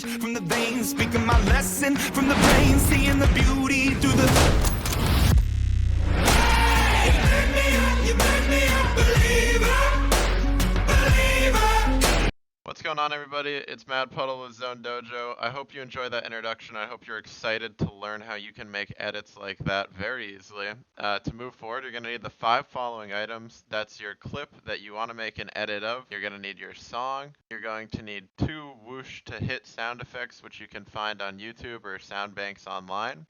from the veins, speaking my lesson from the brain, seeing the beauty through the. You make me a believer. What's going on, everybody? It's Mad Puddle with Zone Dojo. I hope you enjoyed that introduction. I hope you're excited to learn how you can make edits like that very easily. To move forward, you're going to need the 5 following items. That's your clip that you want to make an edit of. You're going to need your song. You're going to need 2 whoosh to hit sound effects, which you can find on YouTube or sound banks online.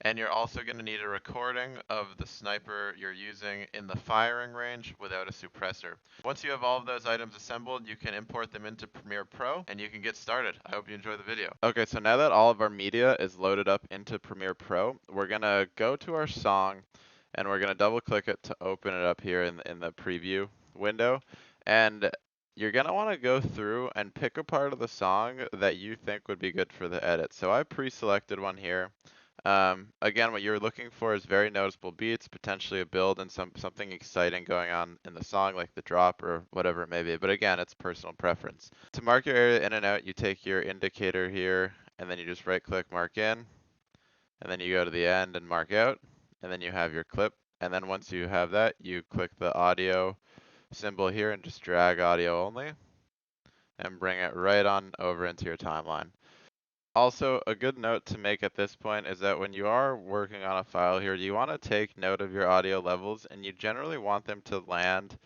And you're also going to need a recording of the sniper you're using in the firing range without a suppressor. Once you have all of those items assembled, you can import them into Premiere Pro and you can get started. I hope you enjoy the video. Okay, so now that all of our media is loaded up into Premiere Pro, we're going to go to our song and we're going to double click it to open it up here in the preview window. And you're going to want to go through and pick a part of the song that you think would be good for the edit. So I pre-selected one here. Again, what you're looking for is very noticeable beats, potentially a build and something exciting going on in the song, like the drop or whatever it may be. But again, it's personal preference. To mark your area in and out, you take your indicator here, and then you just right click, mark in, and then you go to the end and mark out, and then you have your clip. And then once you have that, you click the audio symbol here and just drag audio only, and bring it right on over into your timeline. Also, a good note to make at this point is that when you are working on a file here, you want to take note of your audio levels, and you generally want them to land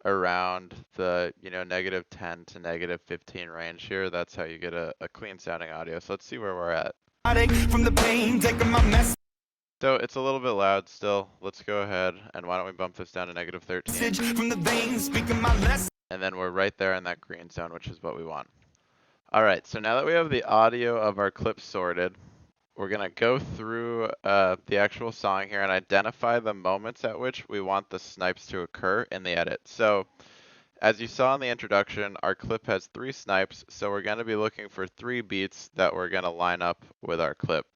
around the, -10 to -15 range here. That's how you get a clean sounding audio. So let's see where we're at. From the pain, taking my message So it's a little bit loud still. Let's go ahead and why don't we bump this down to -13. from the veins, speaking my lesson. And then we're right there in that green zone, which is what we want. Alright, so now that we have the audio of our clip sorted, we're going to go through the actual song here and identify the moments at which we want the snipes to occur in the edit. So, as you saw in the introduction, our clip has 3 snipes, so we're going to be looking for 3 beats that we're going to line up with our clip.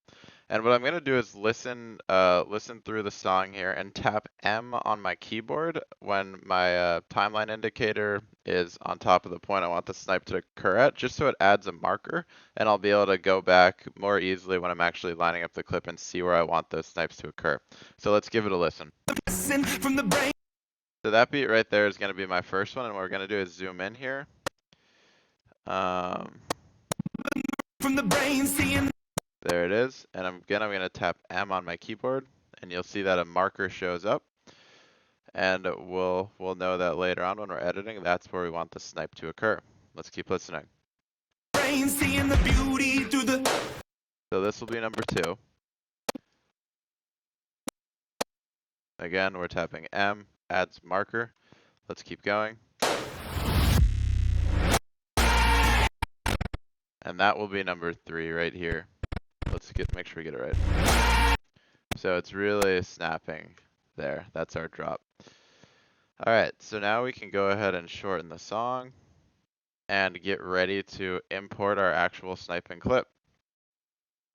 And what I'm going to do is listen through the song here and tap M on my keyboard when my timeline indicator is on top of the point I want the snipe to occur at, just so it adds a marker, and I'll be able to go back more easily when I'm actually lining up the clip and see where I want those snipes to occur. So let's give it a listen. So that beat right there is going to be my first one, and what we're going to do is zoom in here. From the brain, seeing. There it is, and I'm going to tap M on my keyboard, and you'll see that a marker shows up, and we'll know that later on when we're editing, that's where we want the snipe to occur. Let's keep listening. So this will be number 2. Again, we're tapping M, adds marker. Let's keep going. And that will be number 3 right here. Let's make sure we get it right. So it's really snapping there. That's our drop. Alright, so now we can go ahead and shorten the song and get ready to import our actual sniping clip.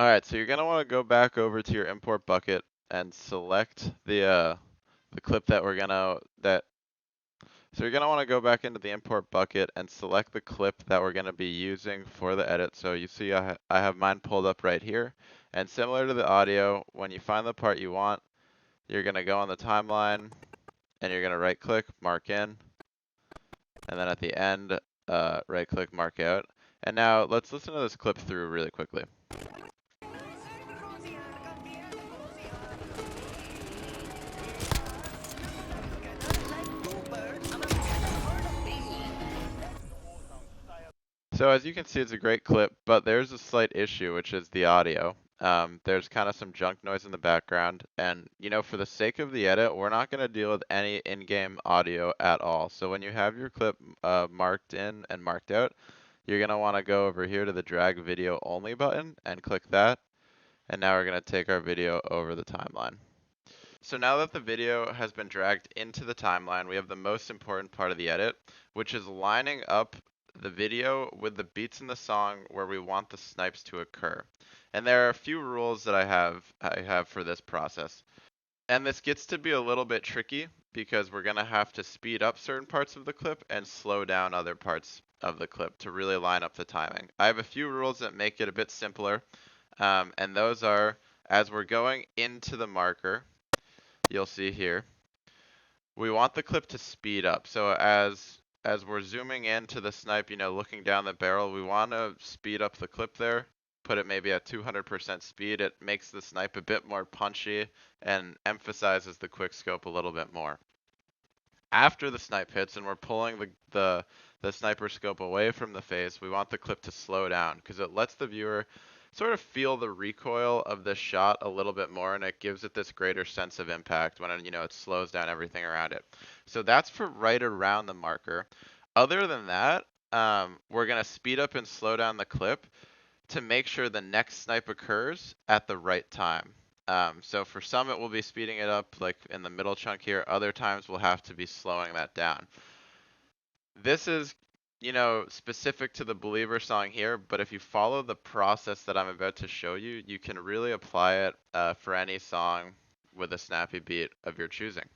Alright, so you're going to want to go back over to your import bucket and select the clip that we're going to, So you're going to want to go back into the import bucket and select the clip that we're going to be using for the edit. So you see I have mine pulled up right here. And similar to the audio, when you find the part you want, you're going to go on the timeline and you're going to right click, mark in. And then at the end, right click, mark out. And now let's listen to this clip through really quickly. So as you can see, it's a great clip, but there's a slight issue, which is the audio. There's kind of some junk noise in the background, and for the sake of the edit, we're not going to deal with any in-game audio at all. So when you have your clip marked in and marked out, you're going to want to go over here to the drag video only button and click that, and now we're going to take our video over the timeline. So now that the video has been dragged into the timeline, we have the most important part of the edit, which is lining up the video with the beats in the song where we want the snipes to occur. And there are a few rules that I have for this process. And this gets to be a little bit tricky because we're going to have to speed up certain parts of the clip and slow down other parts of the clip to really line up the timing. I have a few rules that make it a bit simpler, and those are, as we're going into the marker, you'll see here, we want the clip to speed up. So as we're zooming into the snipe, you know, looking down the barrel, we want to speed up the clip there, put it maybe at 200% speed. It makes the snipe a bit more punchy and emphasizes the quick scope a little bit more. After the snipe hits and we're pulling the sniper scope away from the face, we want the clip to slow down because it lets the viewer sort of feel the recoil of this shot a little bit more, and it gives it this greater sense of impact when it, you know, it slows down everything around it. So that's for right around the marker. Other than that, we're gonna speed up and slow down the clip to make sure the next snipe occurs at the right time. So for some, it will be speeding it up like in the middle chunk here. Other times we'll have to be slowing that down. This is, you know, specific to the Believer song here, but if you follow the process that I'm about to show you, you can really apply it for any song with a snappy beat of your choosing.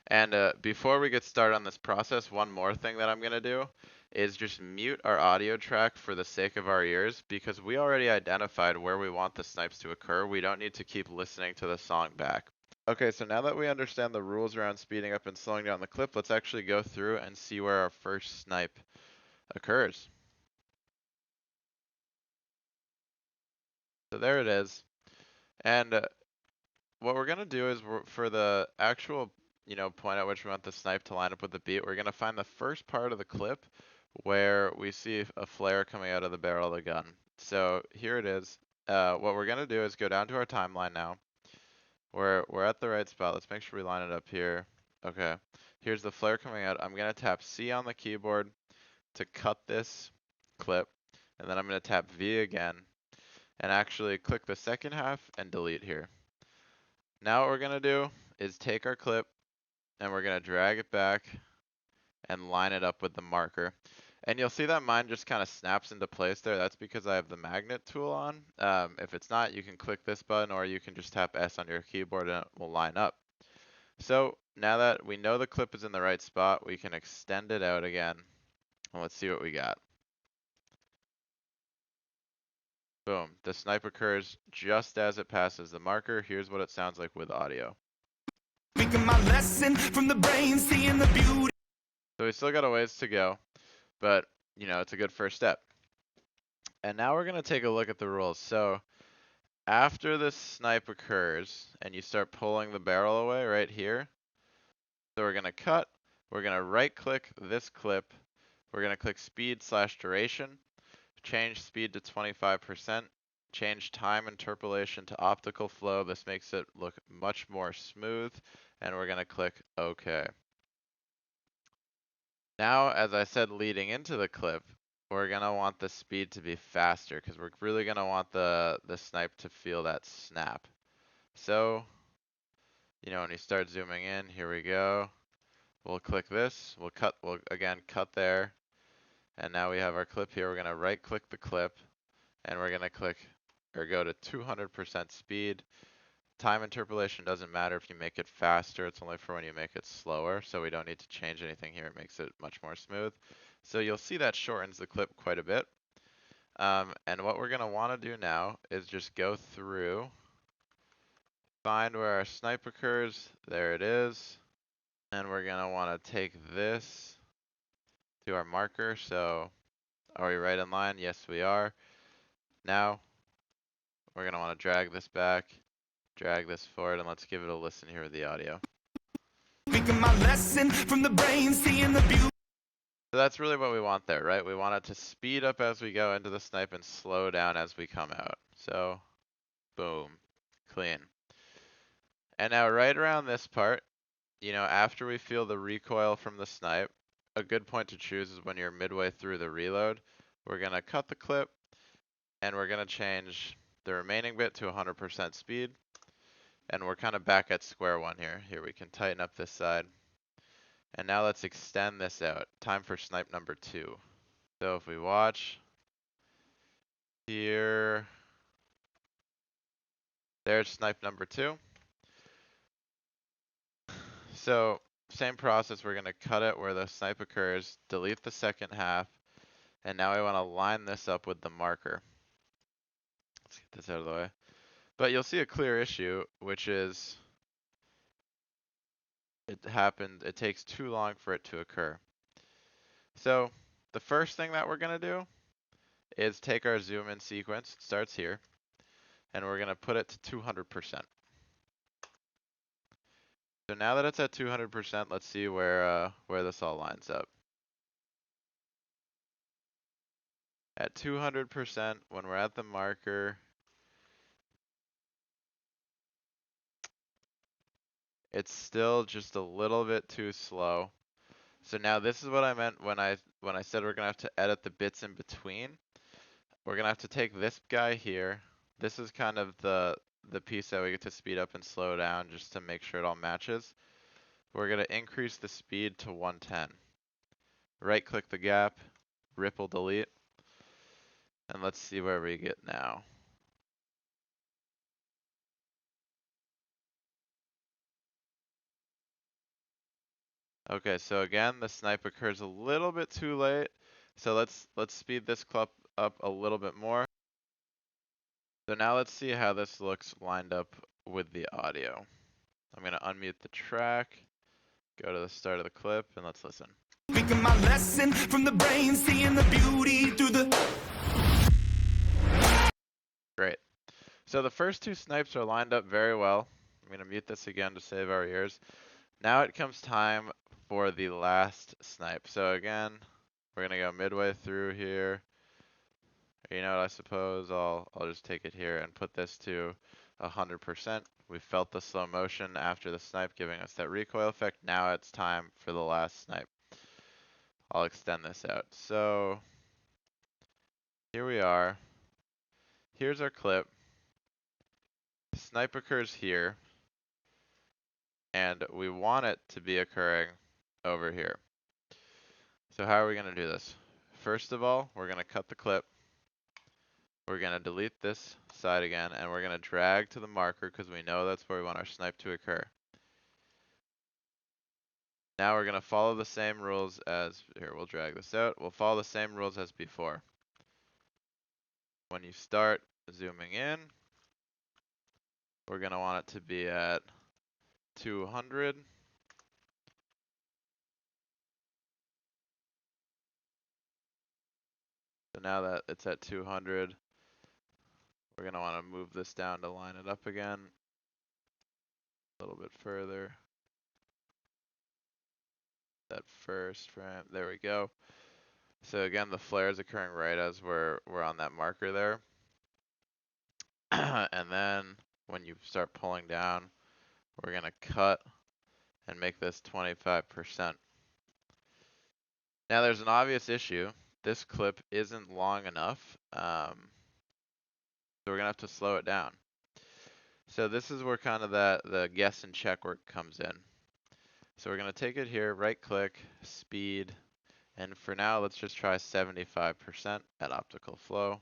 And before we get started on this process, one more thing that I'm going to do is just mute our audio track for the sake of our ears, because we already identified where we want the snipes to occur. We don't need to keep listening to the song back. Okay, so now that we understand the rules around speeding up and slowing down the clip, let's actually go through and see where our first snipe occurs. So there it is. And what we're going to do is for the actual, you know, point at which we want the snipe to line up with the beat, we're going to find the first part of the clip where we see a flare coming out of the barrel of the gun. So here it is. What we're going to do is go down to our timeline now. We're at the right spot. Let's make sure we line it up here. Okay. Here's the flare coming out. I'm going to tap C on the keyboard to cut this clip. And then I'm going to tap V again and actually click the second half and delete here. Now what we're going to do is take our clip and we're going to drag it back and line it up with the marker. And you'll see that mine just kind of snaps into place there. That's because I have the magnet tool on. If it's not, you can click this button or you can just tap S on your keyboard and it will line up. So now that we know the clip is in the right spot, we can extend it out again. And let's see what we got. Boom. The snipe occurs just as it passes the marker. Here's what it sounds like with audio. My lesson from the brain, seeing the beauty. So we still got a ways to go, but you know, it's a good first step. And now we're going to take a look at the rules. So after this snipe occurs and you start pulling the barrel away right here, so we're going to cut, we're going to right click this clip, we're going to click speed/duration, change speed to 25%, change time interpolation to optical flow. This makes it look much more smooth, and we're going to click OK. Now, as I said leading into the clip, we're going to want the speed to be faster because we're really going to want the snipe to feel that snap. So, you know, when you start zooming in, here we go. We'll click this, we'll again cut there. And now we have our clip here. We're going to right click the clip and we're going to click or go to 200% speed. Time interpolation doesn't matter if you make it faster. It's only for when you make it slower. So we don't need to change anything here. It makes it much more smooth. So you'll see that shortens the clip quite a bit. And what we're going to want to do now is just go through, find where our snipe occurs. There it is. And we're going to want to take this to our marker. So are we right in line? Yes, we are. Now we're going to want to drag this back, drag this forward, and let's give it a listen here with the audio. My lesson from the brain, seeing the beauty. So that's really what we want there, right? We want it to speed up as we go into the snipe and slow down as we come out. So, boom, clean. And now right around this part, you know, after we feel the recoil from the snipe, a good point to choose is when you're midway through the reload. We're going to cut the clip and we're going to change the remaining bit to 100% speed. And we're kind of back at square one here. Here we can tighten up this side. And now let's extend this out. Time for snipe number 2. So if we watch here, there's snipe number 2. So same process, we're going to cut it where the snipe occurs, delete the second half, And now I want to line this up with the marker. Let's get this out of the way. But you'll see a clear issue, which is it takes too long for it to occur. So the first thing that we're going to do is take our zoom in sequence, it starts here, and we're going to put it to 200%. So now that it's at 200%, let's see where this all lines up. At 200%, when we're at the marker, it's still just a little bit too slow. So now this is what I meant when I said we're gonna have to edit the bits in between. We're gonna have to take this guy here. This is kind of the piece that we get to speed up and slow down just to make sure it all matches. We're gonna increase the speed to 110. Right click the gap, ripple delete, and let's see where we get now. Okay, so again, the snipe occurs a little bit too late. So let's speed this clip up a little bit more. So now let's see how this looks lined up with the audio. I'm gonna unmute the track, go to the start of the clip, and let's listen. Speaking my lesson from the brain, seeing the beauty through the... Great. So the first two snipes are lined up very well. I'm gonna mute this again to save our ears. Now it comes time for the last snipe. So again, we're gonna go midway through here. You know what, I suppose I'll just take it here and put this to 100%. We felt the slow motion after the snipe giving us that recoil effect. Now it's time for the last snipe. I'll extend this out. So here we are. Here's our clip. Snipe occurs here. And we want it to be occurring over here. So how are we gonna do this? First of all, we're gonna cut the clip. We're gonna delete this side again, and we're gonna drag to the marker because we know that's where we want our snipe to occur. Now we're gonna follow the same rules as, here, we'll drag this out. We'll follow the same rules as before. When you start zooming in, we're gonna want it to be at 200. So now that it's at 200, we're gonna wanna move this down to line it up again. A little bit further. That first frame, there we go. So again, the flare is occurring right as we're on that marker there. And then when you start pulling down, we're gonna cut and make this 25%. Now there's an obvious issue. This clip isn't long enough, so we're gonna have to slow it down. So this is where kind of the guess and check work comes in. So we're gonna take it here, right click, speed, and for now let's just try 75% at optical flow.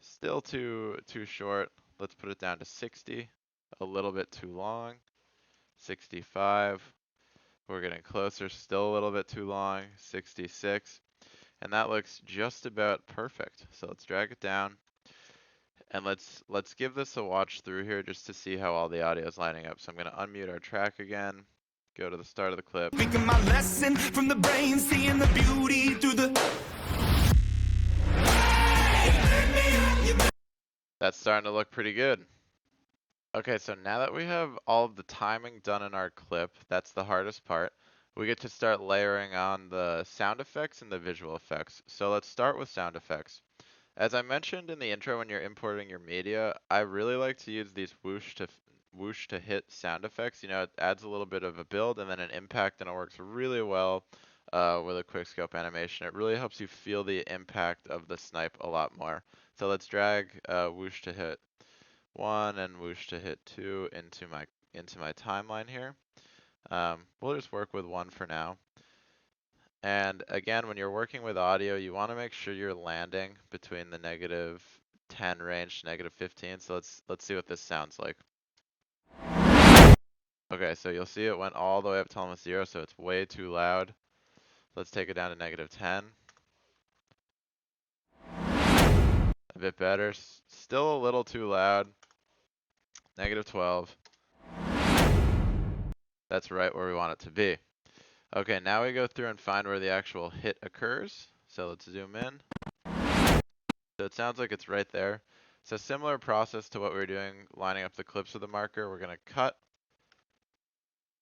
Still too short. Let's put it down to 60. A little bit too long. 65. We're getting closer, still a little bit too long. 66. And that looks just about perfect. So let's drag it down. And let's give this a watch through here just to see how all the audio is lining up. So I'm gonna unmute our track again. Go to the start of the clip. Speaking my lesson from the brain, seeing the beauty through the... That's starting to look pretty good. Okay, so now that we have all of the timing done in our clip, that's the hardest part. We get to start layering on the sound effects and the visual effects. So let's start with sound effects. As I mentioned in the intro when you're importing your media, I really like to use these whoosh to hit sound effects. You know, it adds a little bit of a build and then an impact, and it works really well with a quickscope animation. It really helps you feel the impact of the snipe a lot more. So let's drag whoosh to hit 1 and whoosh to hit 2 into my timeline here. We'll just work with 1 for now. And again, when you're working with audio, you want to make sure you're landing between the -10 range to -15. So let's see what this sounds like. Okay, so you'll see it went all the way up to almost 0, so it's way too loud. Let's take it down to -10. A bit better. Still a little too loud. -12. That's right where we want it to be. Okay, now we go through and find where the actual hit occurs. So let's zoom in. So it sounds like it's right there. So similar process to what we were doing, lining up the clips with the marker. We're going to cut,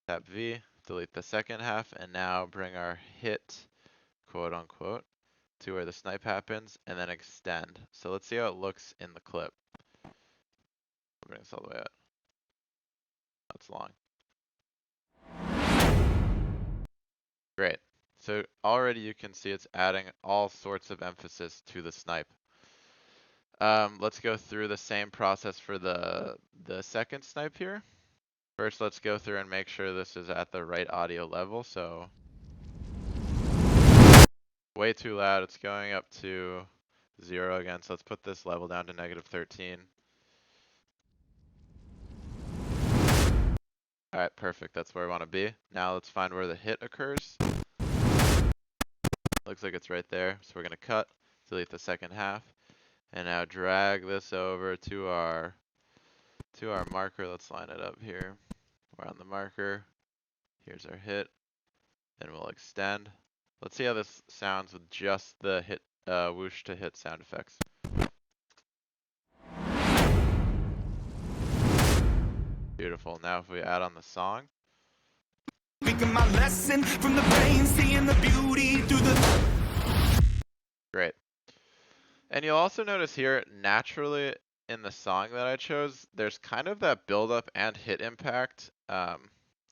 tap V, delete the second half, and now bring our hit, quote unquote, to where the snipe happens, and then extend. So let's see how it looks in the clip. We'll bring this all the way up. That's long. Great. So already you can see it's adding all sorts of emphasis to the snipe. Let's go through the same process for the second snipe here. First, let's go through and make sure this is at the right audio level. So way too loud. It's going up to 0 again. So let's put this level down to -13. All right, perfect. That's where we want to be. Now let's find where the hit occurs. Looks like it's right there. So we're going to cut, delete the second half, and now drag this over to our marker. Let's line it up here. We're on the marker. Here's our hit. Then we'll extend. Let's see how this sounds with just the hit whoosh to hit sound effects. Beautiful. Now if we add on the song. Speaking my lesson from the pain, seeing the beauty through the. Great. And you'll also notice here, naturally in the song that I chose, there's kind of that build up and hit impact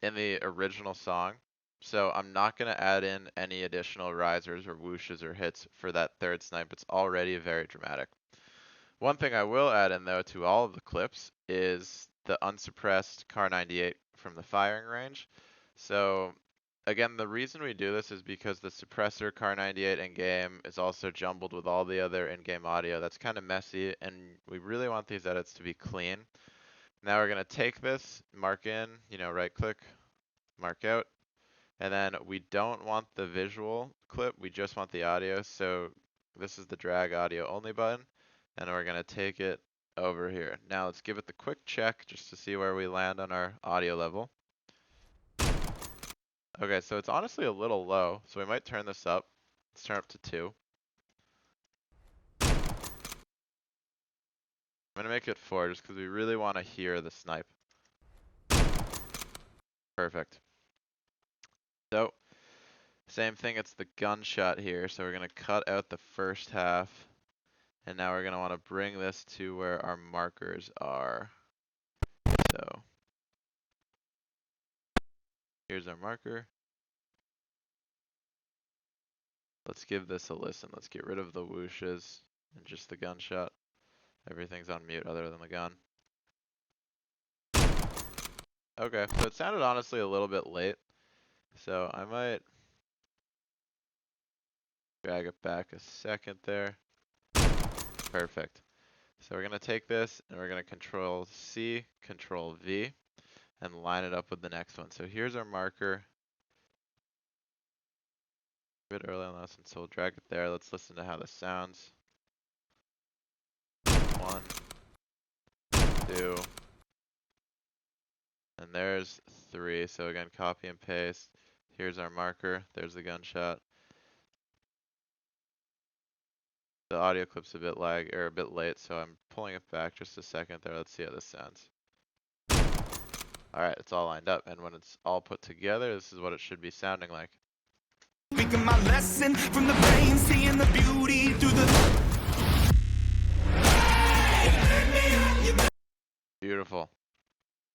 in the original song. So I'm not going to add in any additional risers or whooshes or hits for that third snipe. It's already very dramatic. One thing I will add in though to all of the clips is the unsuppressed Car 98 from the firing range. So again, the reason we do this is because the suppressor Car 98 in-game is also jumbled with all the other in-game audio. That's kind of messy, and we really want these edits to be clean. Now we're going to take this, mark in, right click, mark out, and then we don't want the visual clip, we just want the audio. So this is the drag audio only button, and we're going to take it over here. Now let's give it the quick check just to see where we land on our audio level. Okay, so it's honestly a little low, so we might turn this up. Let's turn up to 2. I'm gonna make it 4 just because we really want to hear the snipe. Perfect. So, same thing, it's the gunshot here, so we're gonna cut out the first half, and now we're gonna want to bring this to where our markers are. So, here's our marker. Let's give this a listen. Let's get rid of the whooshes and just the gunshot. Everything's on mute other than the gun. Okay, so it sounded honestly a little bit late. So I might drag it back a second there. Perfect. So we're going to take this and we're going to Control C, Control V, and line it up with the next one. So here's our marker. A bit early on this one, so we'll drag it there. Let's listen to how this sounds. 1, 2, and there's 3. So again, copy and paste. Here's our marker. There's the gunshot. The audio clip's a bit a bit late, so I'm pulling it back just a second there. Let's see how this sounds. Alright, it's all lined up, and when it's all put together, this is what it should be sounding like. Speaking my lesson from the pain, seeing the beauty through the. Beautiful.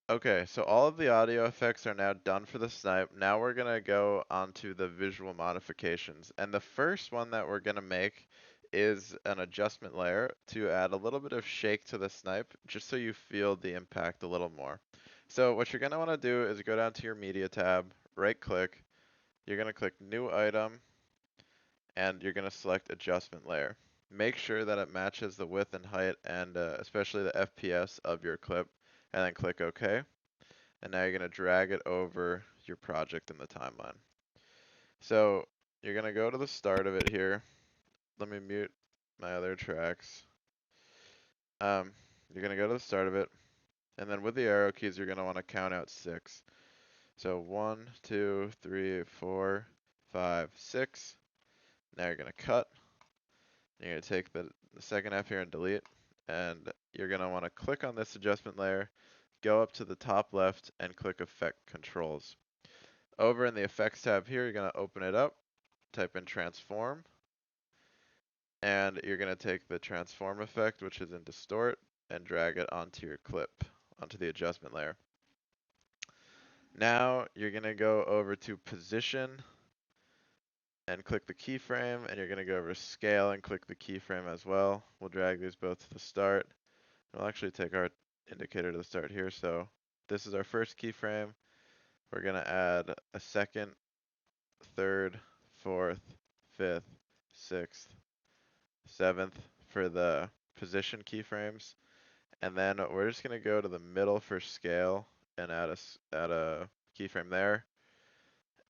Okay, so all of the audio effects are now done for the snipe. Now we're going to go onto the visual modifications. And the first one that we're going to make is an adjustment layer to add a little bit of shake to the snipe, just so you feel the impact a little more. So what you're going to want to do is go down to your media tab, right click, you're going to click new item, and you're going to select adjustment layer. Make sure that it matches the width and height and especially the FPS of your clip, and then click OK. And now you're going to drag it over your project in the timeline. So you're going to go to the start of it here. Let me mute my other tracks. You're gonna go to the start of it, and then with the arrow keys, you're gonna want to count out 6. So 1, 2, 3, 4, 5, 6. Now you're gonna cut. You're gonna take the second F here and delete, and you're gonna want to click on this adjustment layer, go up to the top left, and click Effect Controls. Over in the Effects tab here, you're gonna open it up, type in Transform, and you're gonna take the Transform effect, which is in Distort, and drag it onto your clip, onto the adjustment layer. Now you're gonna go over to Position and click the keyframe, and you're gonna go over to Scale and click the keyframe as well. We'll drag these both to the start. We'll actually take our indicator to the start here. So this is our first keyframe. We're gonna add a second, third, fourth, fifth, sixth, seventh for the position keyframes. And then we're just gonna go to the middle for scale and add a keyframe there.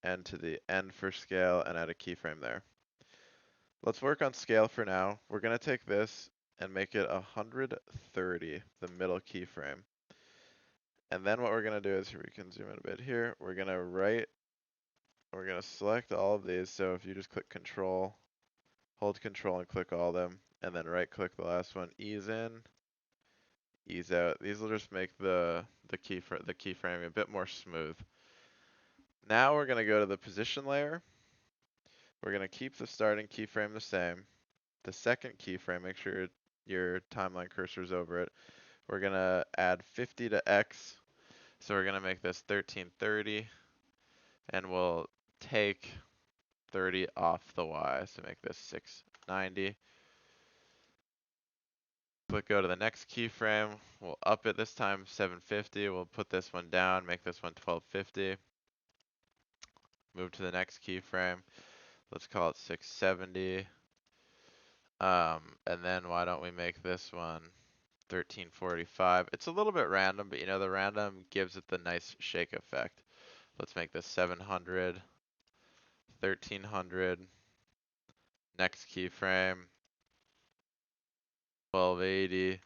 And to the end for scale and add a keyframe there. Let's work on scale for now. We're gonna take this and make it 130, the middle keyframe. And then what we're gonna do is, here we can zoom in a bit here, we're gonna select all of these. So if you just click Control, hold Control and click all of them, and then right click the last one, ease in, ease out. These will just make the keyframe a bit more smooth. Now we're gonna go to the position layer. We're gonna keep the starting keyframe the same. The second keyframe, make sure your timeline cursor is over it. We're gonna add 50 to X. So we're gonna make this 1330, and we'll take 30 off the Y, so make this 690. Click go to the next keyframe. We'll up it this time 750. We'll put this one down, make this one 1250. Move to the next keyframe. Let's call it 670. And then why don't we make this one 1345? It's a little bit random, but you know, the random gives it the nice shake effect. Let's make this 700, 1300. Next keyframe, 1280.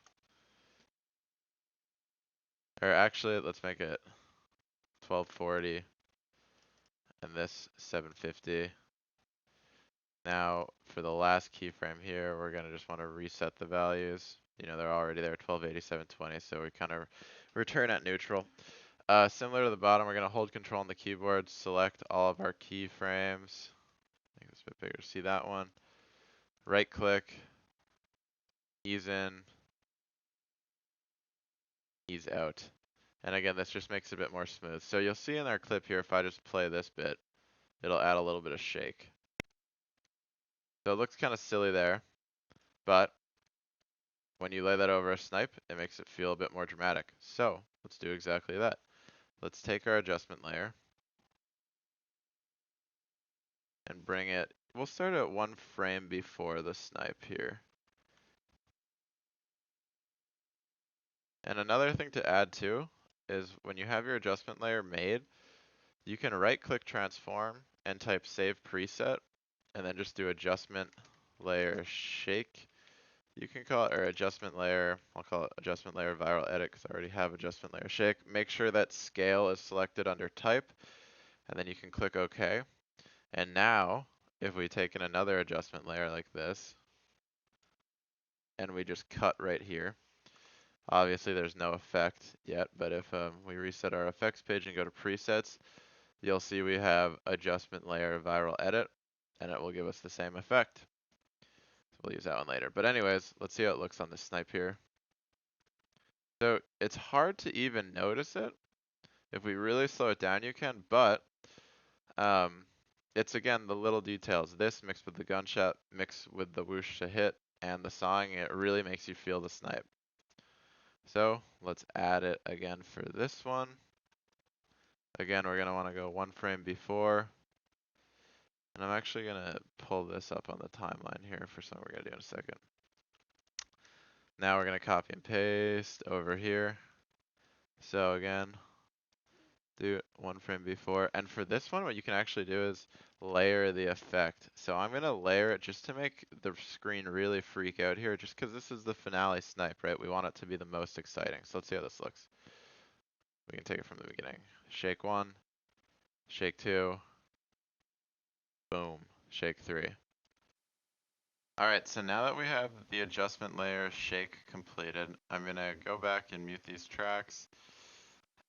Or actually, let's make it 1240. And this 750. Now, for the last keyframe here, we're gonna just want to reset the values. You know, they're already there, 1280, 720, so we kind of return at neutral. Similar to the bottom, we're gonna hold Control on the keyboard, select all of our keyframes. Make this a bit bigger to see that one. Right click, ease in, ease out. And again, this just makes it a bit more smooth. So you'll see in our clip here, if I just play this bit, it'll add a little bit of shake. So it looks kind of silly there, but when you lay that over a snipe, it makes it feel a bit more dramatic. So let's do exactly that. Let's take our adjustment layer and bring it, we'll start at 1 frame before the snipe here. And another thing to add too is when you have your adjustment layer made, you can right click transform and type save preset and then just do adjustment layer shake. You can call it, or adjustment layer, I'll call it adjustment layer viral edit because I already have adjustment layer shake. Make sure that scale is selected under type, and then you can click OK. And now, if we take in another adjustment layer like this, and we just cut right here, obviously there's no effect yet, but if we reset our effects page and go to presets, you'll see we have adjustment layer viral edit, and it will give us the same effect. We'll use that one later. But anyways, let's see how it looks on this snipe here. So it's hard to even notice it. If we really slow it down, you can, but it's again the little details. This mixed with the gunshot, mixed with the whoosh to hit, and the sawing, it really makes you feel the snipe. So let's add it again for this one. Again, we're gonna wanna go 1 frame before. And I'm actually gonna pull this up on the timeline here for something we're gonna do in a second. Now we're gonna copy and paste over here. So again, do one frame before. And for this one, what you can actually do is layer the effect. So I'm gonna layer it just to make the screen really freak out here, just because this is the finale snipe, right? We want it to be the most exciting. So let's see how this looks. We can take it from the beginning. Shake 1, shake 2, boom, shake 3. Alright, so now that we have the adjustment layer shake completed, I'm gonna go back and mute these tracks.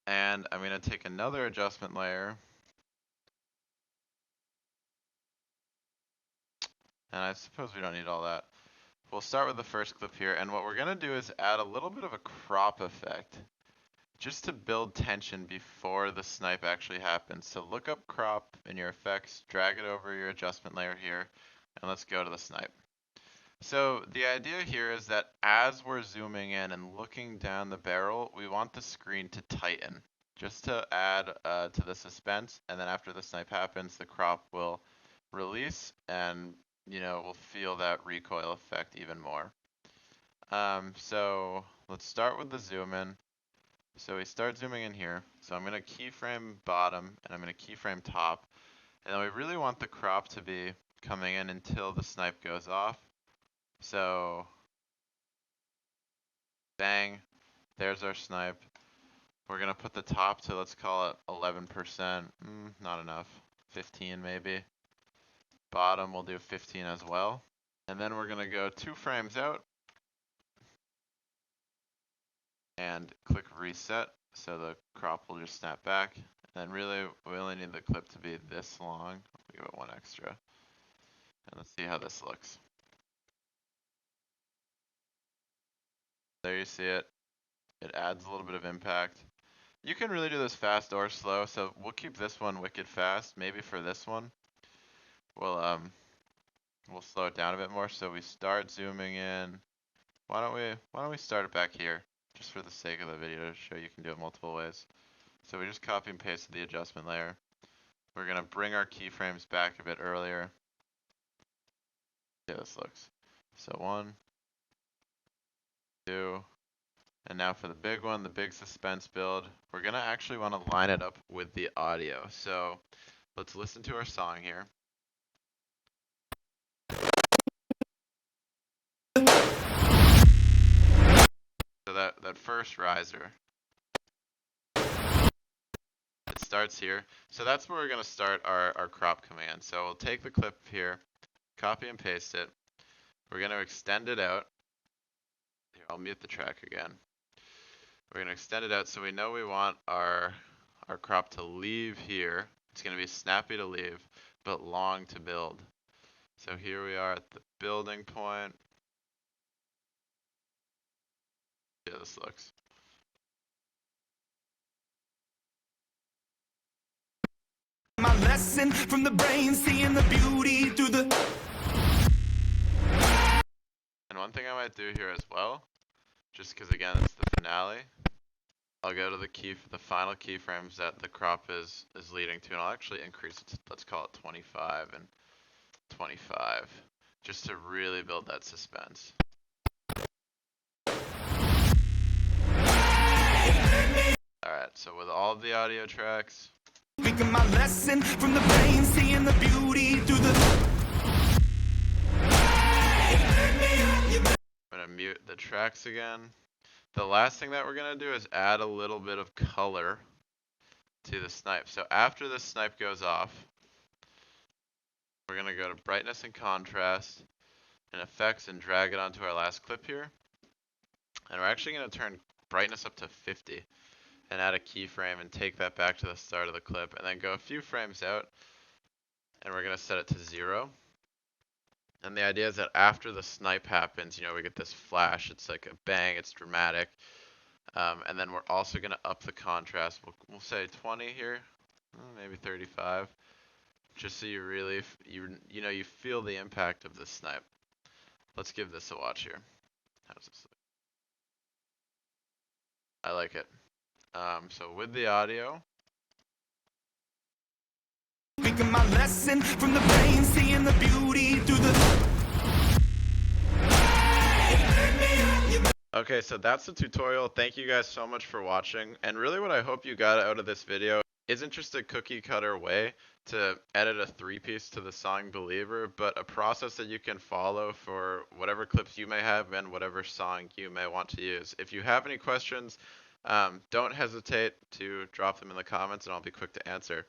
And I'm gonna take another adjustment layer. And I suppose we don't need all that. We'll start with the first clip here, and what we're gonna do is add a little bit of a crop effect, just to build tension before the snipe actually happens. So look up crop in your effects, drag it over your adjustment layer here, and let's go to the snipe. So the idea here is that as we're zooming in and looking down the barrel, we want the screen to tighten, just to add to the suspense, and then after the snipe happens, the crop will release, and we'll feel that recoil effect even more. So let's start with the zoom in. So we start zooming in here. So I'm gonna keyframe bottom and I'm gonna keyframe top. And then we really want the crop to be coming in until the snipe goes off. So bang, there's our snipe. We're gonna put the top to, let's call it 11%. Not enough. 15 maybe. Bottom we'll do 15 as well. And then we're gonna go 2 frames out and click reset, so the crop will just snap back. And then really, we only need the clip to be this long. I'll give it 1 extra. And let's see how this looks. There you see it. It adds a little bit of impact. You can really do this fast or slow, so we'll keep this one wicked fast. Maybe for this one, we'll slow it down a bit more. So we start zooming in. Why don't we start it back here? Just for the sake of the video to show you can do it multiple ways. So we just copy and pasted the adjustment layer. We're gonna bring our keyframes back a bit earlier. See how this looks. So 1, 2, and now for the big one, the big suspense build, we're gonna actually wanna line it up with the audio. So let's listen to our song here. So that first riser, it starts here. So that's where we're gonna start our crop command. So we'll take the clip here, copy and paste it. We're gonna extend it out. Here, I'll mute the track again. We're gonna extend it out so we know we want our crop to leave here. It's gonna be snappy to leave, but long to build. So here we are at the building point. See how this looks. My lesson from the brain, seeing the beauty through the. And one thing I might do here as well, just because again it's the finale, I'll go to the final keyframes that the crop is leading to, and I'll actually increase it to, let's call it 25 and 25, just to really build that suspense. Alright, so with all of the audio tracks, Speaking my lesson from the brain, seeing the beauty through the. I'm gonna mute the tracks again. The last thing that we're gonna do is add a little bit of color to the snipe. So after the snipe goes off, we're gonna go to brightness and contrast and effects and drag it onto our last clip here. And we're actually gonna turn brightness up to 50 and add a keyframe and take that back to the start of the clip, and then go a few frames out and we're gonna set it to 0. And the idea is that after the snipe happens, we get this flash. It's like a bang, it's dramatic. And then we're also gonna up the contrast. We'll say 20 here, maybe 35, just so you really, you feel the impact of the snipe. Let's give this a watch here. How does this look? I like it. So with the audio, Speaking my lesson from the brain, seeing the beauty through the. okay, so that's the tutorial. Thank you guys so much for watching. And really what I hope you got out of this video isn't just a cookie cutter way to edit a three-piece to the song Believer, but a process that you can follow for whatever clips you may have and whatever song you may want to use. If you have any questions, don't hesitate to drop them in the comments and I'll be quick to answer.